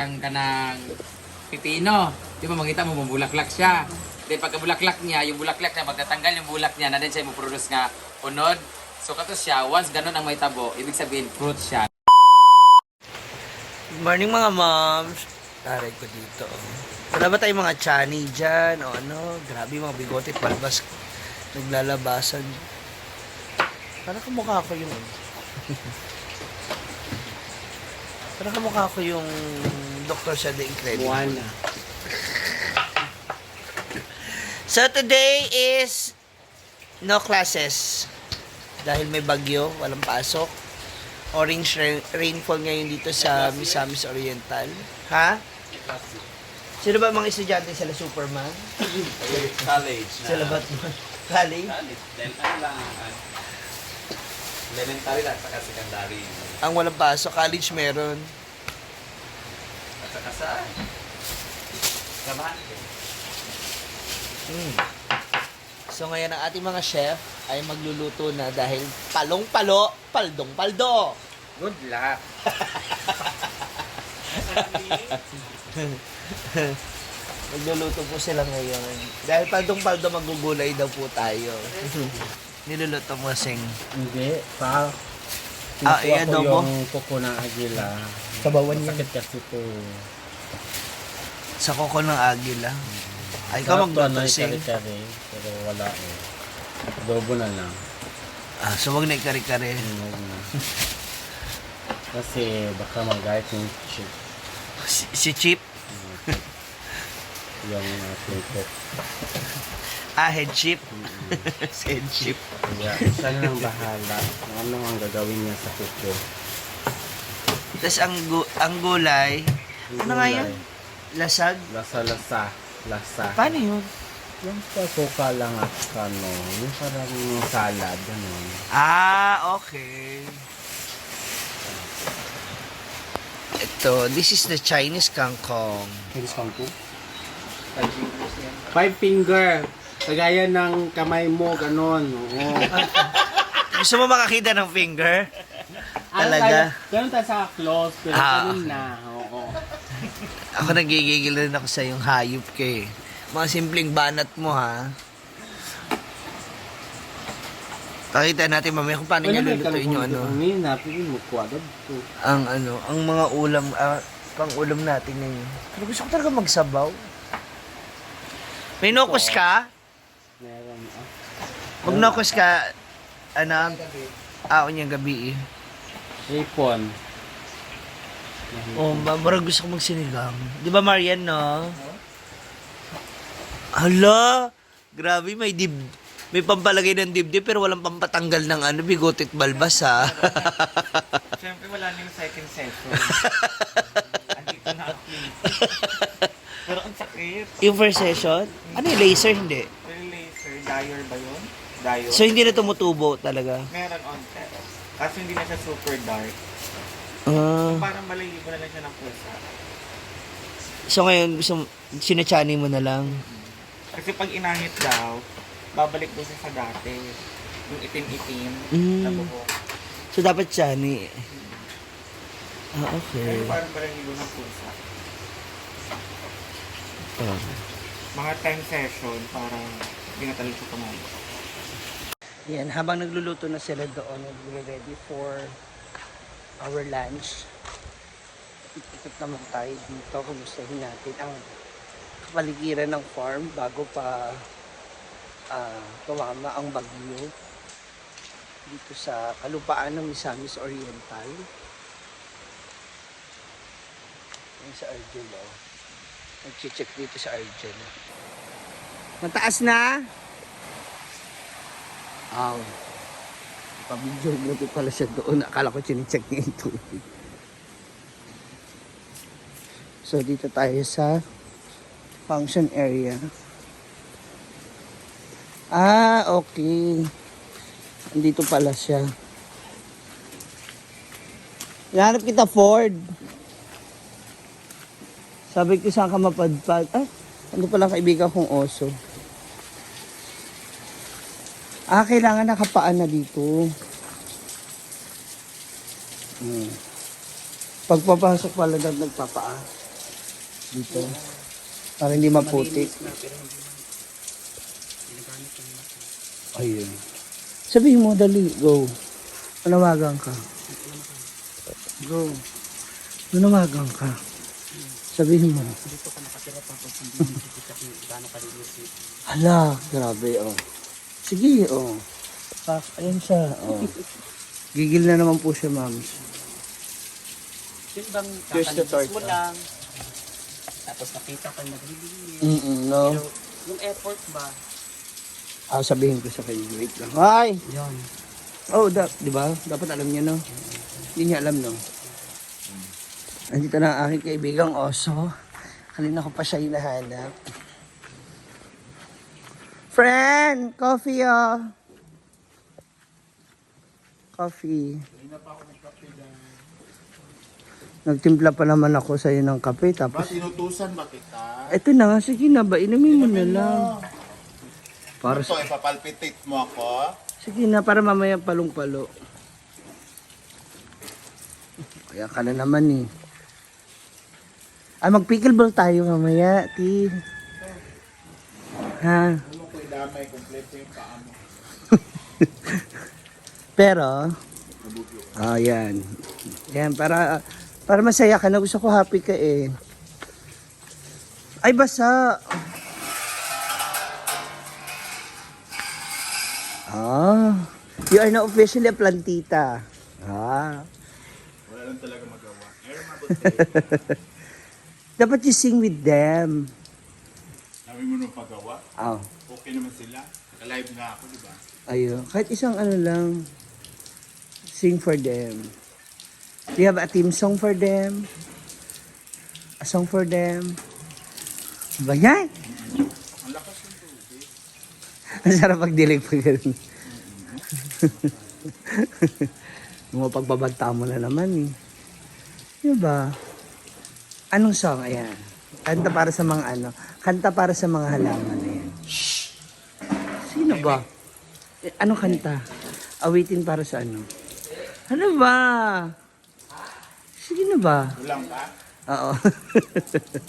ang kanang pipino. Di ba makita mo mabulaklak siya. Then pagka bulaklak niya, yung bulaklak niya magtatanggal yung bulak niya na din siya mo-produce nga unod. So kato siya, once ganun ang may tabo, ibig sabihin fruit siya. Good morning mga moms. Taray ko dito. Wala ba tayong mga chani dyan? O ano? Grabe mga bigote palbas. Naglalabasan. Parang kamukha ko yung parang kamukha ko yung Dr. sa The Incredible. Buwana. So today is no classes. Dahil may bagyo, walang pasok. Orange rainfall ngayon dito sa Misamis Oriental. Ha? Sino ba mga estudyante sila Superman? College na. Sila Batman? College? College. Then ano lang, elementary lang, saka secondary. Ang walang pasok, college meron. At saka sa Samahan. So ngayon ang ating mga chef ay magluluto na dahil palong-palo, paldong-paldo. Good luck. Magluluto po sila ngayon. Dahil paldong-paldo magugulay daw po tayo. Niluluto mo sing. Hindi, pa. Iya Kinukuha ko adobo. yung kuko ng agila. Sabawan yan. Sakit kasi po. Sa kuko ng agila. Ay, ikaw Sarap to, magluto ano, sing. kare-kare, pero wala eh. Adobo na lang. Ah, so wag na ikari-kari. Huwag na. Kasi baka mag-guide yung chick. Si Chip. Yung cook. Ah, head chip. Si head chip. Kaya siya na lang bahala kung ano ang gagawin niya sa kuko. Tapos ang gulay, ano nga yan? Lasag? Lasa-lasa. Lasa. Paano yun? Yung pasuka lang at ano, yung parang salad, ano. Ah, okay. Ito, this is the Chinese kangkong. Fingers kang po? 5 finger. Kagaya ng kamay mo, ganon. Oo. Gusto mo makakita ng finger? Talaga? Ganon tayo sa close, pero Ah. ganon na. Oo. Ako nagigigil rin ako sa yung hayop ka eh. Mga simpleng banat mo ha. Pakita natin mamaya kung paano niya lulutuin yung ano. Ang napili mo, kwadad to. Ang mga ulam, pang ulam natin ngayon. Pero gusto ko talaga magsabaw. May nokos ka? Meron, Pag nokos ka, niyang gabi eh. Hipon. Oh, marag gusto ko magsinigang. Di ba Marian, no? Hala! Grabe, may pampalagay ng dibdib pero walang pampatanggal ng bigotit balbas, ha? Siyempre wala na yung second session. Andito na ako. Pero ang sakit. Yung first session? Ano yung laser? Hindi. Pero laser, dyer ba yun? Dyer. So, hindi na tumutubo talaga? Meron on test. Kaso hindi na siya super dark. Ah. Parang malayibo na lang siya ng pulsa. So, ngayon, sinachani mo na lang? Kasi pag inahit daw, babalik daw siya sa dati. Yung itim-itim na Mm. buhok. So, dapat chani. Ah, okay. Pero parang malayibo ng pulsa. Ah. Mga 10 session, parang hindi na talaga siya kumain. Yan, habang nagluluto na sila doon, nagre-ready for our lunch. Ikot naman tayo dito, kumustahin natin ang kapaligiran ng farm bago pa tumama ang bagyo dito sa kalupaan ng Misamis Oriental. Yan sa Argel, oh. Nag-check dito sa Argel. Mataas na? Pabidyo, buti pala siya doon. Akala ko chine-check niya yung tubig. So, dito tayo sa function area. Ah, okay. Dito pala siya. Hanap kita, Ford. Sabi ko saan ka mapadpad. Ay, ano pala kaibigan kong oso. Kailangan nakapaan na dito. Pagpapasok pala nagpapaa. dito. Para hindi maputik. Ayun. Sabihin mo, dali. Go. Manawagan ka. Go. Manawagan ka. Sabihin mo. Dito ka nakatira tapos hindi mo kita kung gaano kalinis. Hala, grabe, oh. Sige, oh. Pak, ayan siya, oh. Gigil na naman po siya, ma'am. Yun bang Here's the kakalinis mo torta. lang. Tapos nakita ka naglilinis. No. Pero yung effort ba? Sabihin ko sa kanya, wait lang. Hi! Yun. Oh, di ba? Dapat alam niya, no? Hindi niya alam, no? Nandito na ang aking kaibigang oso. Kanina ko pa siya hinahanap. Friend! Coffee, oh! Coffee. Nagtimpla pa naman ako sa'yo ng kape, tapos... Ba't inutusan ba kita? Eto na, sige na ba? Inumin mo na lang. Para Ito, ipapalpitate mo ako. Sige na, para mamaya palong-palo. Kaya ka na naman eh. Mag-pickleball tayo mamaya, ti. Ha? Ano ko idamay, kompleto yung paa mo. Pero, yan. Yan, para masaya ka na. Gusto ko happy ka eh. Ay, basa. You are now officially a plantita. Wala lang talaga magawa. Dapat you sing with them. Sabi mo nung pagawa, Oh, okay naman sila. Naka-live nga ako, di ba? ayun. Kahit isang ano lang. Sing for them. Do you have a team song for them? A song for them? Ba yan? Ang lakas ng tubig. Ang sarap pagdilig pag ganun. Mga pagbabanta mo na naman eh. Diba? Anong song? Ayan. Kanta para sa mga ano. Kanta para sa mga halaman. Ayan. Sino ba? Anong kanta? Awitin para sa ano? Ano ba? Sige na ba? Kulang pa? Oo.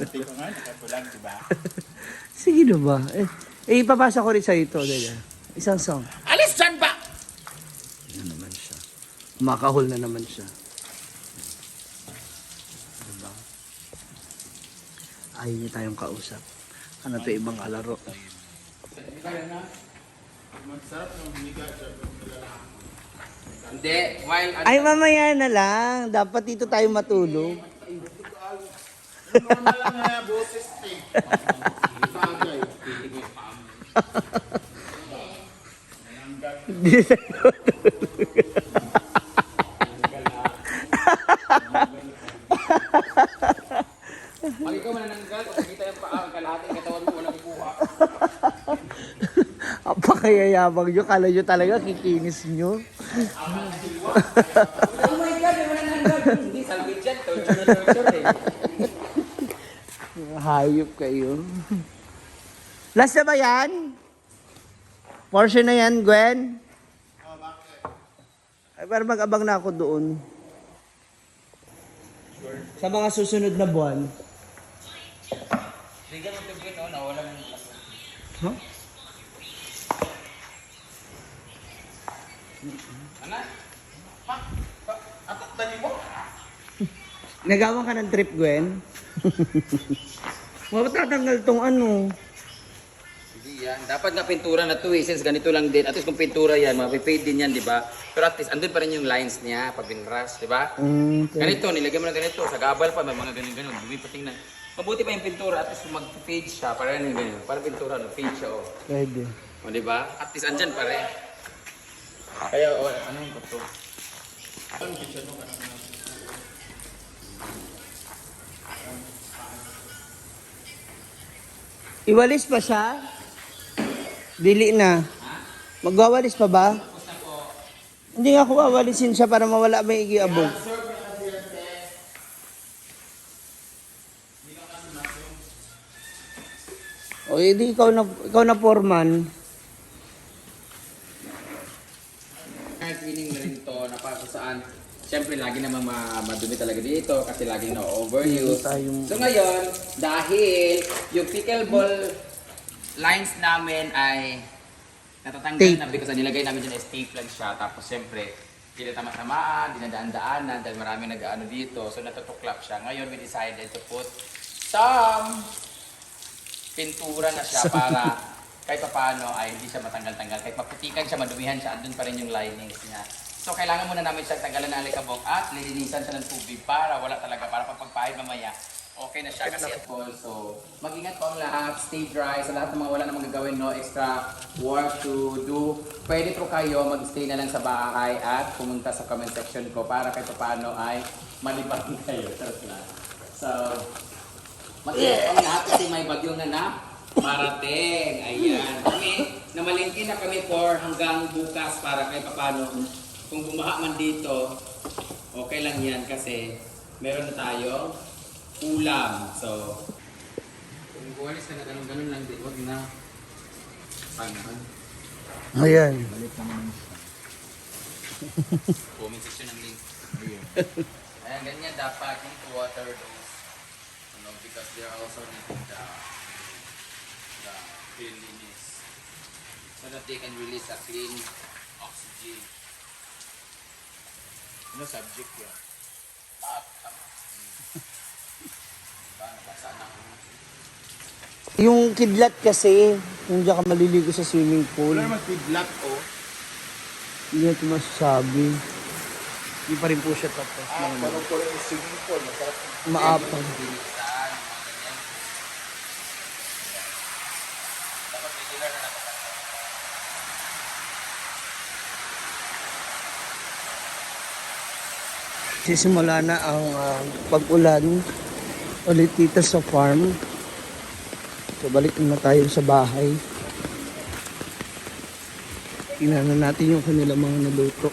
Hindi ko nga, nakakulang, di ba? Sige na ba? Ipapasa ko rin sa ito. Isang song. Alis dyan ba? Ano naman siya. Makahol na naman siya. Diba? Ayaw niya tayong kausap. Ano to ibang kalaro. Masarap ng humiga dyan. Hindi, while Ay, mamaya na lang. Dapat dito tayo matulog. Normal lang na boses, eh. Bagay. pag ikaw manananggal, kung nakita yung paa, ang kalahating katawan mo, walang kuha. Ang pakayayabang nyo. Kala nyo talaga kikinis nyo. Oh my God, may manananggal. Hindi, salvage yan. Torture na torture eh. Hayop kayo. Last na ba yan? Portion na yan, Gwen? Ay, para mag-abang na ako doon. Sa mga susunod na buwan. Bigyan mo tigwin, no? Nawala ng laso. Huh? Ano? Atak dali mo. Nagawa ka ng trip, Gwen? Matatanggal tong ano. Hindi yan. Dapat nga pintura na to eh. Since ganito lang din. At least kung pintura yan, mapipade din yan, di ba? Pero at least, andun pa rin yung lines niya pag binrush, di ba? Okay. Ganito, nilagay mo na ganito. Sa gabal pa, may mga ganun-ganun. Dumi pa tingnan. Mabuti pa yung pintura. At least kung mag-fade siya, para rin ganyan. Para pintura, no? Fade siya, oh. Pwede. O, di ba? At least andyan pa rin. Kaya, oh, ano yung ito? Iwalis pa siya? Dili na. Magwawalis pa ba? Hindi nga ako wawalisin siya para mawala may igiabog. O edi ikaw na foreman. Kahit winning na rin ito, napasa saan? Siyempre, lagi namang madumi talaga dito kasi laging na-overuse. tayong- So ngayon, dahil yung pickleball lines namin ay natatanggal Tape. na because nilagay namin dyan is tape lang siya. Tapos siyempre, hindi na tama-tamaan, dinadaan-daanan dahil marami nag-ano dito. So natutuklap siya. Ngayon, we decided to put some pintura na siya para kahit pa paano ay hindi siya matanggal-tanggal. Kahit maputikan siya, madumihan siya, andun pa rin yung linings niya. So kailangan muna namin siyang tanggalan ng alikabok at lilinisan siya ng tubig para wala talaga, para pag pagpahid mamaya, okay na siya kasi at all. So mag-ingat po ang lahat, stay dry. Sa lahat ng mga wala namang gagawin, no extra work to do. Pwede po kayo mag-stay na lang sa bahay at pumunta sa comment section ko para kahit pa paano ay malipad kayo. So, mag-ingat po ang lahat kasi may bagyo na parating. Ayan. Kami, namalingki na kami for hanggang bukas para kahit paano kung bumaha man dito, okay lang yan kasi meron na tayo ulam. So, kung buwalis ka na ganun lang, di wag na. Panahan. Ayan. Comment section ng link. Ayan, ganyan dapat yung to water those. Because they're also needing the cleanliness. So that they can release a clean oxygen. Ano subject yan? Nabasa na ako. Yung kidlat kasi, kung diyan ka maliligo sa swimming pool, Wala naman kidlat, oh. hindi natin masasabi. Hindi pa rin po siya tapos. Parang ko rin yung swimming pool. Masarap. Maapang. Bilisan, mga ganyan. Dapat regular na dapat. Sisimula na ang pag-ulan ulit dito sa farm. So balik na tayo sa bahay. Tingnan na natin yung kanilang mga naluto.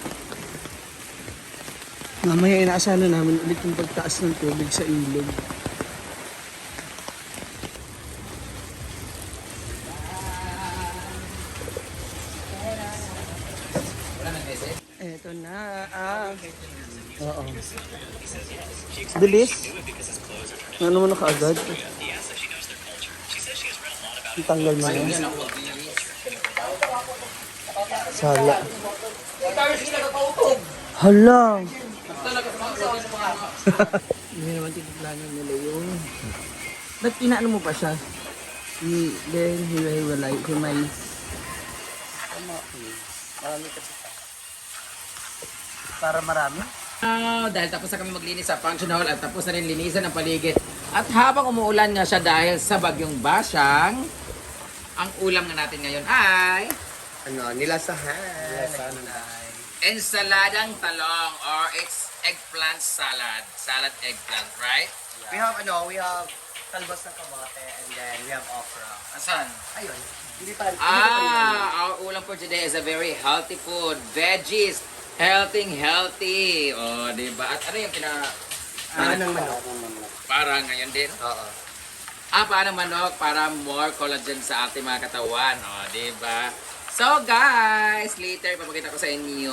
Mamaya inaasahan na namin ulit yung pagtaas ng tubig sa ilog. Wala nang message? Eto na. Oo. Bilis. Ano mo na kaagad? Tanggal mo na. Yan ako magbihis. Sala. Hala. Hindi naman tiniplanan nila yung... Ba't inaano mo pa siya? Then, hiwa-hiwalay. May... Marami kasi pa. Para marami? Dahil tapos na kami maglinis sa function hall at tapos na rin linisan ang paligid. At habang umuulan nga siya dahil sa bagyong Basyang, ang ulam nga natin ngayon ay Ano, nilasahan. ensaladang talong or it's eggplant salad. Salad eggplant, right? We have talbos ng kamote and then we have okra. Asan? Ayun. Hindi pa. Our ulam for today is a very healthy food. Veggies. Healthy. Oh, di ba? At ano yung Ng manok. para ngayon din? Oo. Para manok, para more collagen sa ating mga katawan. O, di ba? So, guys, later papakita ko sa inyo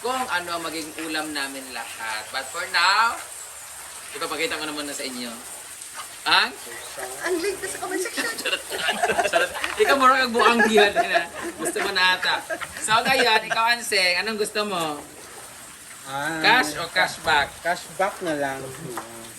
kung ano ang maging ulam namin lahat. But for now, ipapakita ko naman na sa inyo. Ang? Ang link na sa comment section. Charot. Ikaw mo rin buang diyan. Gusto mo na ata. So, ngayon, ikaw, Anseng, anong gusto mo? Cash o cashback? Cashback na lang.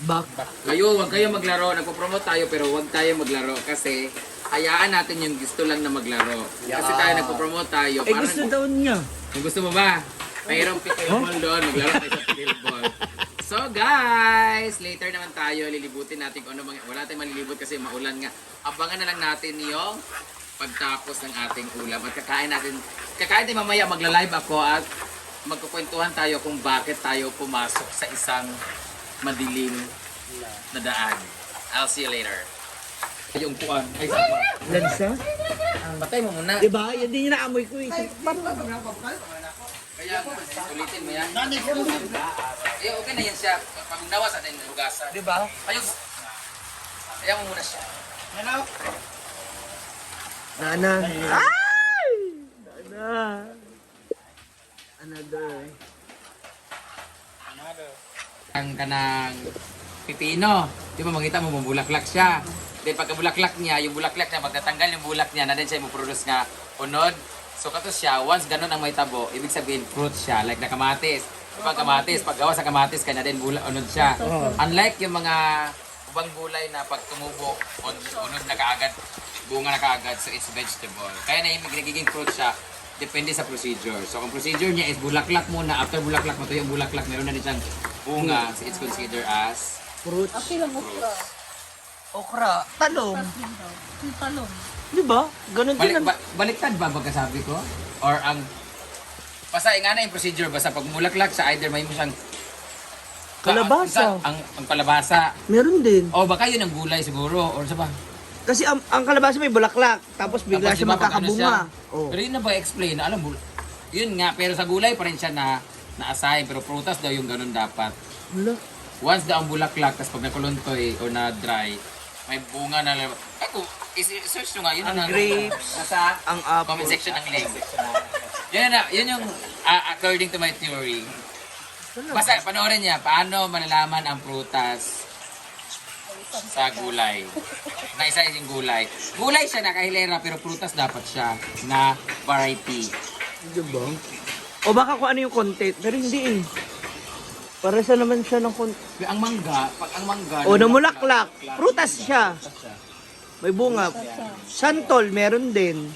Back. Huwag kayo maglaro. Nagpo-promote tayo pero huwag tayo maglaro kasi hayaan natin yung gusto lang na maglaro. Kasi tayo nagpo-promote tayo. Eh, gusto daw niya. Yung gusto mo ba? Mayroong pickleball doon. Maglaro tayo sa pickleball. So guys, later naman tayo. Lilibutin natin kung ano. Wala tayong malilibot kasi maulan nga. Abangan na lang natin yung pagtapos ng ating ulam. At kakain tayo mamaya. Magla-live ako at magkukwentuhan tayo kung bakit tayo pumasok sa isang madilim na daan. I'll see you later. Yung puan. Ay, sama. Lansa? Patay mo muna. Diba? Yan din yung naamoy ko eh. Kaya ulitin mo yan. Eh, okay na yan siya. Pagdawas natin yung hugasan. Diba? Ayun. Kaya mo muna siya. Nana. Ay! Nana. Another. Ang kanang pipino, di ba makita mo mabulaklak siya. Then pagka-bulaklak niya, yung bulaklak niya, magtatanggal yung bulak niya, na din siya mo-produce nga unod. So kato siya, once ganun ang may tabo, ibig sabihin fruit siya, like na kamatis. Pag kamatis, pag gawa sa kamatis, kaya na din unod siya. Unlike yung mga ubang gulay na pag tumubo, unod na kaagad, bunga na kaagad, so it's vegetable. Kaya na yung nagiging fruit siya, depende sa procedure. So kung procedure niya is bulaklak muna, after bulaklak, matuyo yung bulaklak, meron na din siyang bunga, so it's considered as Fruits. Okay lang okra. Okra. Talong. Yung talong. Di ba? Ganun din. baliktad ba pagkasabi ko? Or ang basta nga na yung procedure basta pag mulaklak sa either may mo siyang Kalabasa. ang kalabasa Meron din. o baka yun ang gulay siguro or sa ba? Kasi ang kalabasa may bulaklak. Tapos bigla Tapos siya diba, pag ano magkakabunga. siya, Oh. Pero yun na ba explain? Alam mo, yun nga, pero sa gulay pa rin siya na-assign, pero prutas daw yung ganun dapat. Wala. Once daw ang bulaklak, tapos pag nakuluntoy o na-dry, may bunga na lang. Ay, kung search nyo nga, yun Ang na. grapes. Nasa Ang apple. comment section ng link. Yun yung according to my theory. Basta panoorin niya, paano malalaman ang prutas sa gulay. Na isa yung gulay. Gulay siya na kahilera, pero prutas dapat siya na variety. Di ba? O baka kung ano yung content. Pero hindi eh. Para sa naman siya ng content. Ang mangga, pag ang mangga... O namulaklak. Prutas siya. May bunga. Santol, meron din.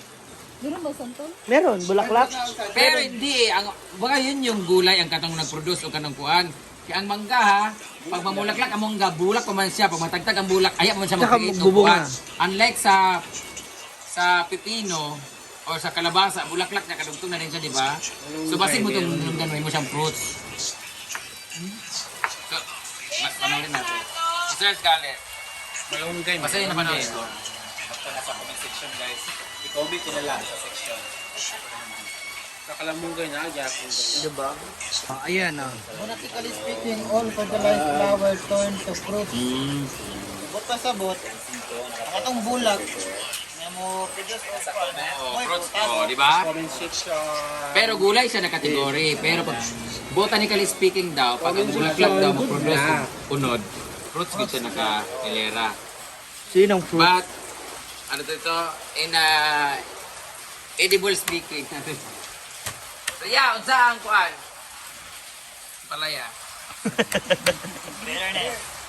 Meron ba santol? Meron, bulaklak. Pero hindi eh. Baka yun yung gulay ang katong nag-produce o kanang kuan. Kaya ang mangga ha, pag mamulaklak ang mangga, bulak pa man siya. Pag matagtag ang bulak, ayaw pa man siya Tsaka mag-create o bubunga. kuan. Unlike sa pipino or sa kalabasa, bulaklak na kadugtong na rin siya, di ba? So basin mo itong nundan mo siyang fruits. So, panoorin natin. Mr. Scarlett, Malunggay. basahin na panoorin ko. Basta nasa comment section guys. I-comment nyo na lang sa section. Sa kalamunggay na, Japon. Di ba? Ayan ah. Phonetically speaking, all fertilized flower turn to fruit. Bot pa sa bot, ang atong bulak, na mo produce of Fruits, di ba? Comment section. Pero gulay siya na kategory. Pero pag botanically speaking daw, pag ang bulaklak daw mag-produce ng unod, fruits gid siya naka-hilera. Sinong fruit? But, ano to ito? In edible speaking. So yeah, unsa ang kuan? Palaya. bitterness.